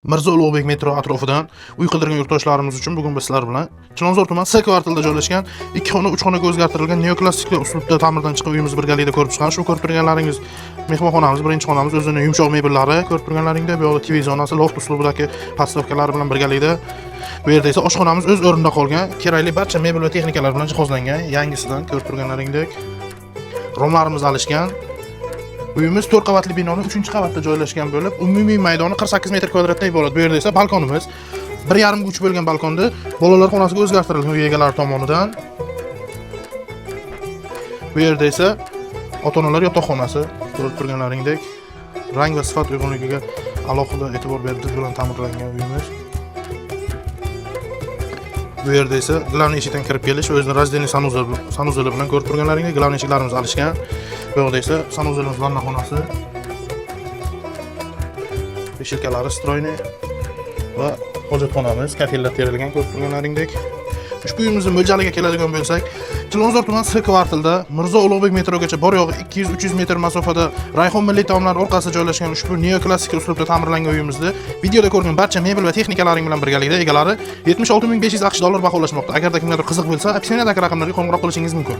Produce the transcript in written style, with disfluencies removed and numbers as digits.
Mirzo Ulug'bek metro atrofidan uy qidirgan yurtdoshlarimiz uchun bugun biz sizlar bilan Chilonzor tuman C kvartalida joylashgan 2 xona 3 xonaga o'zgartirilgan neoklassik uslubda ta'mirdan chiqib uyimiz birgalikda ko'rib chiqqan. Shu ko'rib turganlaringiz mehmonxonamiz, birinchi xonamiz, o'zining yumshoq mebellari, ko'rib turganlaringda bu yoqda TV zonasi, loft uslubidagi podstavkalar bilan birgalikda. Bu yerda esa oshxonamiz o'z o'rnida qolgan, kerakli barcha mebel va texnikalar bilan jihozlangan. Yangisidan ko'rib turganlaringdek romlarimiz alishgan. Uyimiz 4 qavatli binoning 3-qavatda joylashgan bo'lib, umumiy maydoni 48 metr kvadratdan iborat. Bu yerda esa balkonimiz 1,5 ga 3 bo'lgan balkonda bolalar xonasiga o'zgartirilgan uy egalari tomonidan. Bu yerda esa ota-onalar yotoqxonasi, ko'rib turganlaringdek rang va sifat uyg'unligiga alohida e'tibor berib bilan ta'mirlangan uyimiz. Bu yerda esa glavniy eshikdan kirib kelish, o'zining razdельный sanuzeli bilan ko'rib turganlaringdek glavniy eshiklarimiz alishgan. Bu yerda esa sanuzelimiz vanna xonasi, beshilkalari stroyniy va hojatxonamiz kafellar terilgan ko'rib turganlaringdek. Ushbu uyimizning mo'ljaliga keladigan bo'lsak, Chilonzor tuman C kvartalida Mirzo Ulug'bek metrogacha bor yo'g'i 200-300 metr masofada Rayhon milliy taomlar orqasida joylashgan ushbu neoklassik uslubda ta'mirlangan uyimizni videoda ko'rgan barcha mebel va texnikalaring bilan birgalikda egalari $76,500 baholashmoqda. Agarda kimgadir qiziq bo'lsa, opsiyadagi raqamlarga qo'ng'iroq qilishingiz mumkin.